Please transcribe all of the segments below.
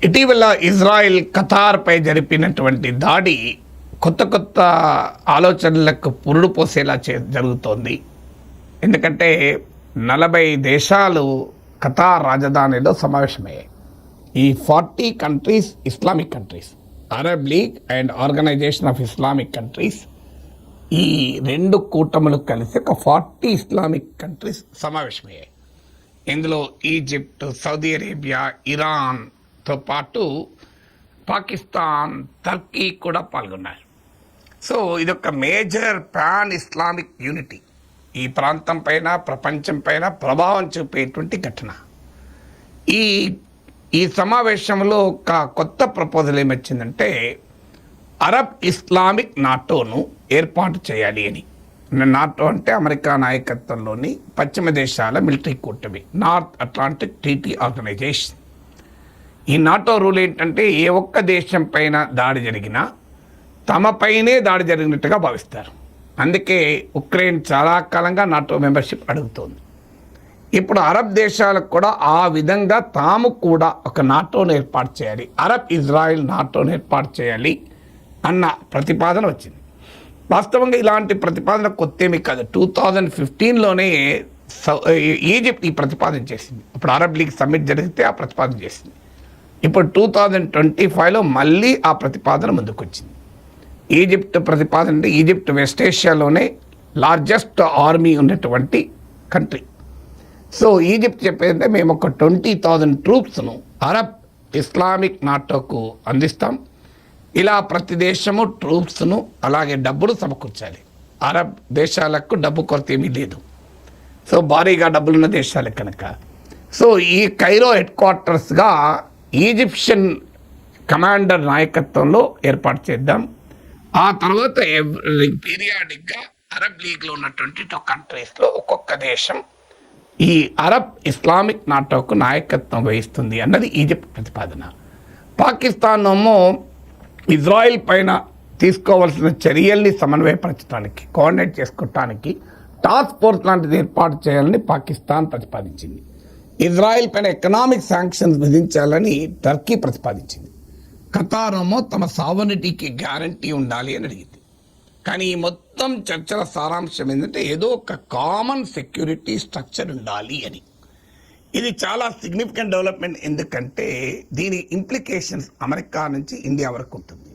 ఇటీవల ఇజ్రాయెల్ ఖతార్పై జరిపినటువంటి దాడి కొత్త కొత్త ఆలోచనలకు పురుడు పోసేలా జరుగుతోంది. ఎందుకంటే 40 దేశాలు ఖతార్ రాజధానిలో సమావేశమయ్యాయి. ఈ 40 countries Islamic countries, Arab League and Organisation of Islamic Countries, ఈ 2 కూటములు కలిసి ఒక 40 ఇస్లామిక్ కంట్రీస్ సమావేశమయ్యాయి. ఇందులో ఈజిప్ట్, సౌదీ అరేబియా, ఇరాన్తో పాటు పాకిస్తాన్, టర్కీ కూడా పాల్గొన్నారు. సో ఇదొక మేజర్ పాన్ ఇస్లామిక్ యూనిటీ, ఈ ప్రాంతం పైన ప్రపంచం పైన ప్రభావం చూపేటువంటి ఘటన. ఈ సమావేశంలో ఒక కొత్త ప్రపోజల్ ఏమొచ్చిందంటే అరబ్ ఇస్లామిక్ నాటోను ఏర్పాటు చేయాలి అని. నాటో అంటే అమెరికా నాయకత్వంలోని పశ్చిమ దేశాల మిలిటరీ కూటమి, నార్త్ అట్లాంటిక్ ట్రీటీ ఆర్గనైజేషన్. ఈ నాటో రూల్ ఏంటంటే ఏ ఒక్క దేశం పైన దాడి జరిగినా తమపైనే దాడి జరిగినట్టుగా భావిస్తారు. అందుకే ఉక్రెయిన్ చాలా కాలంగా నాటో మెంబర్షిప్ అడుగుతోంది. ఇప్పుడు అరబ్ దేశాలకు కూడా ఆ విధంగా తాము కూడా ఒక నాటోను ఏర్పాటు చేయాలి, అరబ్ ఇజ్రాయిల్ నాటోను ఏర్పాటు చేయాలి అన్న ప్రతిపాదన వచ్చింది. వాస్తవంగా ఇలాంటి ప్రతిపాదన కొత్తేమీ కాదు. 2015లోనే ఈజిప్ట్ ఈ ప్రతిపాదన చేసింది. ఇప్పుడు అరబ్ లీగ్ సమ్మిట్ జరిగితే ఆ ప్రతిపాదన చేసింది. ఇప్పుడు 2025లో మళ్ళీ ఆ ప్రతిపాదన ముందుకొచ్చింది. ఈజిప్ట్ ప్రతిపాదన అంటే ఈజిప్ట్ వెస్ట్ ఏషియాలోనే లార్జెస్ట్ ఆర్మీ ఉన్నటువంటి కంట్రీ. సో ఈజిప్ట్ చెప్పేదంటే మేము ఒక 20,000 ట్రూప్స్ను అరబ్ ఇస్లామిక్ నాటోకు అందిస్తాం. ఇలా ప్రతి దేశము ట్రూప్స్ను అలాగే డబ్బులు సమకూర్చాలి. అరబ్ దేశాలకు డబ్బు కొరత ఏమీ లేదు. సో భారీగా డబ్బులున్న దేశాలు కనుక. సో ఈ కైరో హెడ్ క్వార్టర్స్గా ఈజిప్షియన్ కమాండర్ నాయకత్వంలో ఏర్పాటు చేద్దాం. ఆ తర్వాత పీరియాడిక్గా అరబ్ లీగ్లో ఉన్న 22 కంట్రీస్లో ఒక్కొక్క దేశం ఈ అరబ్ ఇస్లామిక్ నాటోకు నాయకత్వం వహిస్తుంది అన్నది ఈజిప్ట్ ప్రతిపాదన. పాకిస్తాన్ ఏమో ఇజ్రాయిల్ పైన తీసుకోవాల్సిన చర్యల్ని సమన్వయపరచడానికి, కోఆర్డినేట్ చేసుకోవటానికి టాస్క్ ఫోర్స్ లాంటిది ఏర్పాటు చేయాలని పాకిస్తాన్ ప్రతిపాదించింది. ఇజ్రాయిల్ పైన ఎకనామిక్ శాంక్షన్స్ విధించాలని టర్కీ ప్రతిపాదించింది. ఖతార్ ఏమో తమ సావరిటీకి గ్యారంటీ ఉండాలి అని అడిగింది. కానీ ఈ మొత్తం చర్చల సారాంశం ఏంటంటే ఏదో ఒక కామన్ సెక్యూరిటీ స్ట్రక్చర్ ఉండాలి అని. ఇది చాలా సిగ్నిఫికెంట్ డెవలప్మెంట్. ఎందుకంటే దీని ఇంప్లికేషన్స్ అమెరికా నుంచి ఇండియా వరకు ఉంటుంది.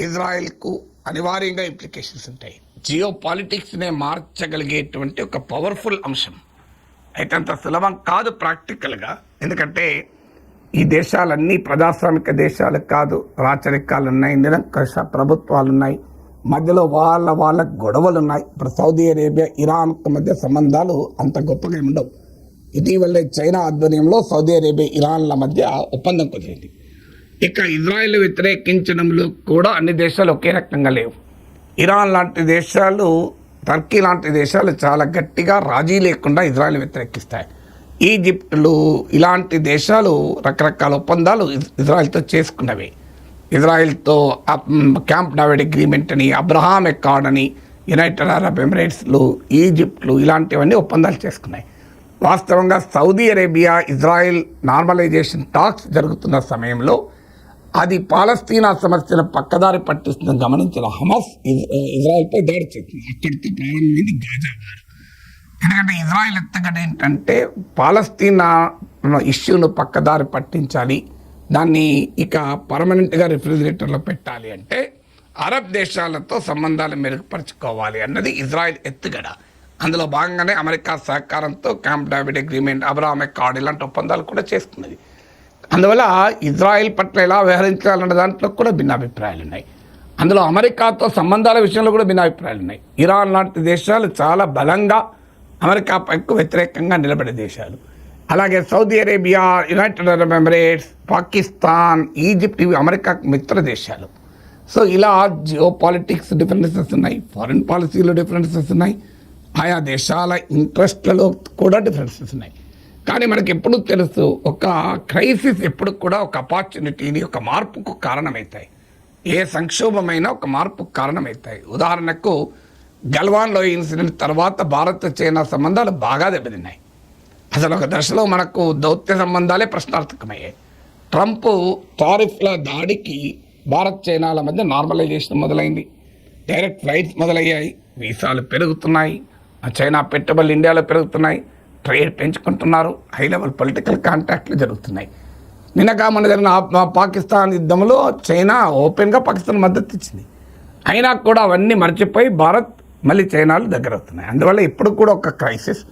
ఇజ్రాయెల్కు అనివార్యంగా ఇంప్లికేషన్స్ ఉంటాయి. జియో పాలిటిక్స్నే మార్చగలిగేటువంటి ఒక పవర్ఫుల్ అంశం. అయితే అంత సులభం కాదు ప్రాక్టికల్గా. ఎందుకంటే ఈ దేశాలన్నీ ప్రజాస్వామిక దేశాలు కాదు, రాచరికాలు ఉన్నాయి, నిరంకుశ ప్రభుత్వాలు ఉన్నాయి, మధ్యలో వాళ్ళ గొడవలు ఉన్నాయి. ఇప్పుడు సౌదీ అరేబియా, ఇరాన్ మధ్య సంబంధాలు అంత గొప్పగా ఉండవు. ఇటీవల చైనా ఆధ్వర్యంలో సౌదీ అరేబియా, ఇరాన్ల మధ్య ఒప్పందం కుదిరింది. ఇక ఇజ్రాయెల్ వ్యతిరేకించడంలో కూడా అన్ని దేశాలు ఒకే రకంగా లేవు. ఇరాన్ లాంటి దేశాలు, టర్కీ లాంటి దేశాలు చాలా గట్టిగా రాజీ లేకుండా ఇజ్రాయెల్ వ్యతిరేకిస్తాయి. ఈజిప్టులు ఇలాంటి దేశాలు రకరకాల ఒప్పందాలు ఇజ్రాయెల్తో చేసుకున్నవి. ఇజ్రాయెల్తో క్యాంప్ డేవిడ్ అగ్రిమెంట్ అని, అబ్రహాం అకార్డ్ అని, యునైటెడ్ అరబ్ ఎమిరేట్స్లు, ఈజిప్ట్లు ఇలాంటివన్నీ ఒప్పందాలు చేసుకున్నాయి. వాస్తవంగా Saudi Arabia Israel normalisation talks జరుగుతున్న సమయంలో అది పాలస్తీనా సమస్యను పక్కదారి పట్టిస్తుందని గమనించిన హమాస్ ఇజ్రాయెల్పై దాడి చేసింది. అక్కడితో ప్రారంభమైంది గాజా వార్. ఎందుకంటే ఇజ్రాయెల్ ఎత్తగడ ఏంటంటే పాలస్తీనా ఇష్యూను పక్కదారి పట్టించాలి, దాన్ని ఇక పర్మనెంట్గా రిఫ్రిజిరేటర్లో పెట్టాలి అంటే అరబ్ దేశాలతో సంబంధాలు మెరుగుపరుచుకోవాలి అన్నది ఇజ్రాయెల్ ఎత్తుగడ. అందులో భాగంగానే అమెరికా సహకారంతో camp David agreement, Abraham accord ఇలాంటి ఒప్పందాలు కూడా చేసుకున్నది. అందువల్ల ఇజ్రాయెల్ పట్ల ఎలా వ్యవహరించాలన్న దాంట్లో కూడా భిన్నాభిప్రాయాలు ఉన్నాయి. అందులో అమెరికాతో సంబంధాల విషయంలో కూడా భిన్నాభిప్రాయాలు ఉన్నాయి. ఇరాన్ లాంటి దేశాలు చాలా బలంగా అమెరికాపైకు వ్యతిరేకంగా నిలబడే దేశాలు. అలాగే Saudi Arabia, United Arab Emirates, Pakistan, Egypt ఇవి అమెరికాకు మిత్ర దేశాలు. సో ఇలా జియో పాలిటిక్స్ డిఫరెన్సెస్ ఉన్నాయి, ఫారిన్ పాలసీలో డిఫరెన్సెస్ ఉన్నాయి, ఆయా దేశాల ఇంట్రెస్ట్లలో కూడా డిఫరెన్సెస్ ఉన్నాయి. కానీ మనకి ఎప్పుడు తెలుసు, ఒక క్రైసిస్ ఎప్పుడు కూడా ఒక ఆపర్చునిటీని, ఒక మార్పుకు కారణమవుతాయి. ఏ సంక్షోభమైనా ఒక మార్పుకు కారణమవుతాయి. ఉదాహరణకు గల్వాన్లో ఇన్సిడెంట్ తర్వాత భారత్ చైనా సంబంధాలు బాగా దెబ్బతిన్నాయి. అసలు ఒక దశలో మనకు దౌత్య సంబంధాలే ప్రశ్నార్థకమయ్యాయి. ట్రంప్ టారిఫ్ల దాడికి భారత్ చైనాల మధ్య నార్మలైజేషన్ మొదలైంది. డైరెక్ట్ ఫ్లైట్స్ మొదలయ్యాయి, వీసాలు పెరుగుతున్నాయి, చైనా పెట్టుబడులు ఇండియాలో పెరుగుతున్నాయి, ట్రేడ్ పెంచుకుంటున్నారు, హై లెవెల్ పొలిటికల్ కాంటాక్ట్లు జరుగుతున్నాయి. నిన్నగా మన జరిగిన పాకిస్తాన్ యుద్ధంలో చైనా ఓపెన్గా పాకిస్తాన్ మద్దతు ఇచ్చింది. అయినా కూడా అవన్నీ మర్చిపోయి భారత్ మళ్ళీ చైనాలు దగ్గర అవుతున్నాయి. అందువల్ల ఇప్పుడు కూడా ఒక క్రైసిస్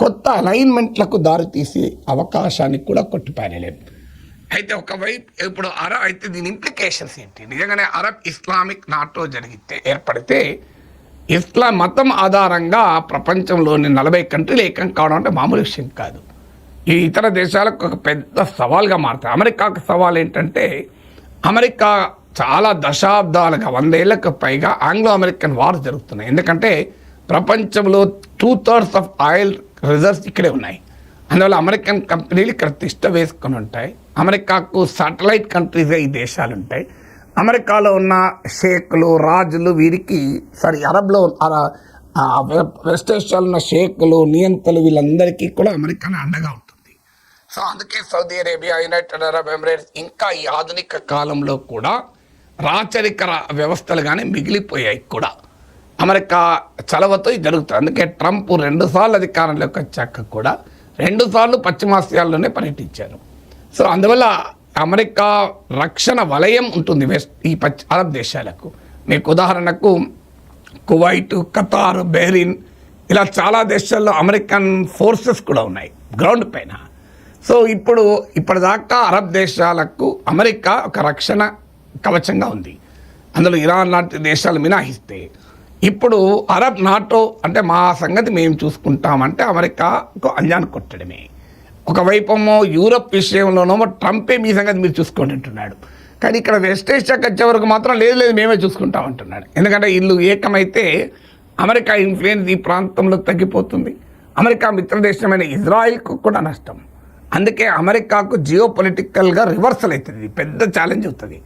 కొత్త అలైన్మెంట్లకు దారితీసే అవకాశాన్ని కూడా కొట్టిపారేయలేము. అయితే ఒకవైపు ఇప్పుడు అయితే దీని ఇంప్లికేషన్స్ ఏంటి? నిజంగానే అరబ్ ఇస్లామిక్ నాటో ఏర్పడితే ఇస్లాం మతం ఆధారంగా ప్రపంచంలోని 40 కంట్రీలు ఏకం కావడం అంటే మామూలు విషయం కాదు. ఈ ఇతర దేశాలకు ఒక పెద్ద సవాల్గా మారుతాయి. అమెరికాకు సవాల్ ఏంటంటే, అమెరికా చాలా దశాబ్దాలుగా 100 ఏళ్లకు పైగా ఆంగ్లో అమెరికన్ వార్ జరుగుతున్నాయి. ఎందుకంటే ప్రపంచంలో 2/3 ఆఫ్ ఆయిల్ రిజర్వ్స్ ఇక్కడే ఉన్నాయి. అందువల్ల అమెరికన్ కంపెనీలు ఇక్కడ తిష్ట వేసుకొని ఉంటాయి. అమెరికాకు సాటిలైట్ కంట్రీస్గా ఈ దేశాలు ఉంటాయి. అమెరికాలో ఉన్న షేక్లు, రాజులు, వీరికి అరబ్లో వెస్ట్ ఏషియాలో ఉన్న షేక్లు, నియంతలు, వీళ్ళందరికీ కూడా అమెరికానే అండగా ఉంటుంది. సో అందుకే Saudi Arabia, United Arab Emirates ఇంకా ఈ ఆధునిక కాలంలో కూడా రాచరిక వ్యవస్థలుగానే మిగిలిపోయాయి కూడా. అమెరికా చలవతో ఇది జరుగుతుంది. అందుకే ట్రంప్ 2 సార్లు అధికారంలోకి వచ్చాక కూడా 2 సార్లు పశ్చిమాసియాల్లోనే పర్యటించారు. సో అందువల్ల అమెరికా రక్షణ వలయం ఉంటుంది ఈ అరబ్ దేశాలకు. మీకు ఉదాహరణకు కువైట్, ఖతార్, బెహ్రీన్, ఇలా చాలా దేశాల్లో అమెరికన్ ఫోర్సెస్ కూడా ఉన్నాయి గ్రౌండ్ పైన. సో ఇప్పటిదాకా అరబ్ దేశాలకు అమెరికా ఒక రక్షణ కవచంగా ఉంది. అందులో ఇరాన్ లాంటి దేశాలు మినహాయిస్తే ఇప్పుడు అరబ్ నాటో అంటే మా సంగతి మేము చూసుకుంటామంటే అమెరికాకు అంజాన్ కొట్టడమే. ఒకవైపేమో యూరప్ విషయంలోనేమో ట్రంపే మీ సంగతి మీరు చూసుకోండి అంటున్నాడు. కానీ ఇక్కడ వెస్ట్ ఏషియాకి వచ్చే వరకు మాత్రం లేదు మేమే చూసుకుంటామంటున్నాడు. ఎందుకంటే వీళ్ళు ఏకమైతే అమెరికా ఇన్ఫ్లుయెన్స్ ఈ ప్రాంతంలో తగ్గిపోతుంది. అమెరికా మిత్రదేశమైన ఇజ్రాయిల్కు కూడా నష్టం. అందుకే అమెరికాకు జియో పొలిటికల్గా రివర్సల్ అవుతుంది, పెద్ద ఛాలెంజ్ అవుతుంది.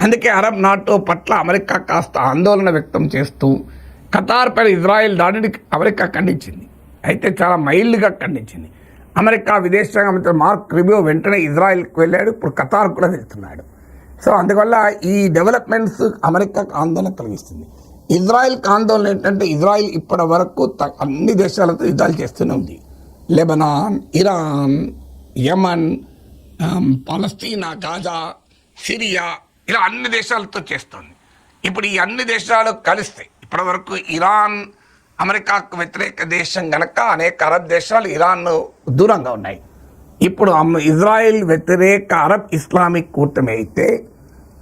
అందుకే అరబ్ నాటో పట్ల అమెరికా కాస్త ఆందోళన వ్యక్తం చేస్తూ ఖతార్ పైన ఇజ్రాయెల్ దాడిని అమెరికా ఖండించింది. అయితే చాలా మైల్డ్గా ఖండించింది. అమెరికా విదేశాంగ మంత్రి మార్క్ రుబియో వెంటనే ఇజ్రాయెల్కి వెళ్ళాడు, ఇప్పుడు ఖతార్ కూడా వెళ్తున్నాడు. సో అందువల్ల ఈ డెవలప్మెంట్స్ అమెరికాకు ఆందోళన కలిగిస్తుంది. ఇజ్రాయెల్కి ఆందోళన ఏంటంటే, ఇజ్రాయెల్ ఇప్పటి వరకు అన్ని దేశాలతో యుద్ధాలు చేస్తూనే ఉంది. లెబనాన్, ఇరాన్, యమన్, పాలస్తీనా, గాజా, సిరియా, ఇలా అన్ని దేశాలతో చేస్తుంది. ఇప్పుడు ఈ అన్ని దేశాలు కలిస్తే ఇప్పటి వరకు ఇరాన్ అమెరికాకు వ్యతిరేక దేశం కనుక అనేక అరబ్ దేశాలు ఇరాన్ను దూరంగా ఉన్నాయి. ఇప్పుడు ఇజ్రాయెల్ వ్యతిరేక అరబ్ ఇస్లామిక్ కూటమి అయితే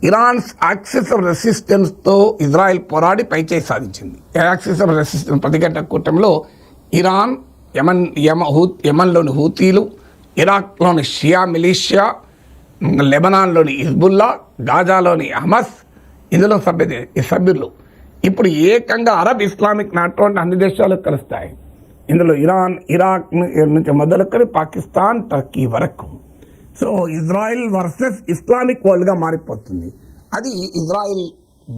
ఇరాన్స్ యాక్సిస్ ఆఫ్ రెసిస్టెన్స్తో ఇజ్రాయెల్ పోరాడి పైచేయి సాధించింది. యాక్సిస్ ఆఫ్ రెసిస్టెన్స్ ప్రతిఘటన కూటమిలో ఇరాన్, యమన్లోని హూతీలు, ఇరాక్లోని షియా మిలీషియా, లెబనాన్లోని హిజ్బుల్లా, గాజాలోని హమస్, ఇందులో సభ్యులు ఇప్పుడు ఏకంగా అరబ్ ఇస్లామిక్ నాటో అంటే అన్ని దేశాలు కలుస్తాయి. ఇందులో ఇరాన్, ఇరాక్ నుంచి మొదలుకొని పాకిస్తాన్, టర్కీ వరకు. సో ఇజ్రాయిల్ వర్సెస్ ఇస్లామిక్ వరల్డ్గా మారిపోతుంది. అది ఇజ్రాయిల్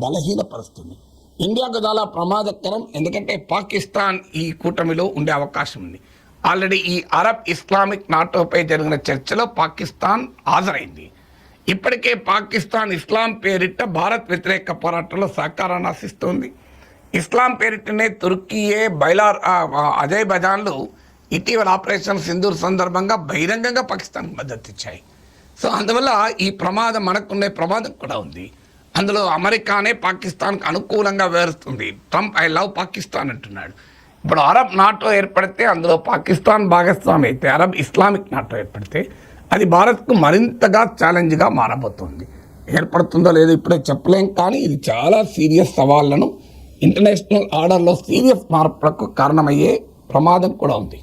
బలహీనపరుస్తుంది. ఇండియాకు చాలా ప్రమాదకరం. ఎందుకంటే పాకిస్తాన్ ఈ కూటమిలో ఉండే అవకాశం ఉంది. ఆల్రెడీ ఈ అరబ్ ఇస్లామిక్ నాటోపై జరిగిన చర్చలో పాకిస్తాన్ హాజరైంది. ఇప్పటికే పాకిస్తాన్ ఇస్లాం పేరిట భారత్ వ్యతిరేక పోరాటంలో సహకారాన్ని ఆశిస్తోంది. ఇస్లాం పేరిటనే తుర్కీయే, అజర్బైజాన్లు ఇటీవల ఆపరేషన్ సింధూర్ సందర్భంగా బహిరంగంగా పాకిస్తాన్కి మద్దతు ఇచ్చాయి. సో అందువల్ల ఈ ప్రమాదం మనకుండే ప్రమాదం కూడా ఉంది. అందులో అమెరికానే పాకిస్తాన్కు అనుకూలంగా వ్యవహరిస్తుంది. ట్రంప్ ఐ లవ్ పాకిస్తాన్ అంటున్నాడు. ఇప్పుడు అరబ్ నాటో ఏర్పడితే అందులో పాకిస్తాన్ భాగస్వామి అయితే, అరబ్ ఇస్లామిక్ నాటో ఏర్పడితే అది భారత్కు మరింతగా ఛాలెంజ్గా మారబోతుంది. ఏర్పడుతుందో లేదో ఇప్పుడే చెప్పలేం, కానీ ఇది చాలా సీరియస్ సవాళ్లను, ఇంటర్నేషనల్ ఆర్డర్లో సీరియస్ మార్పులకు కారణమయ్యే ప్రమాదం కూడా ఉంది.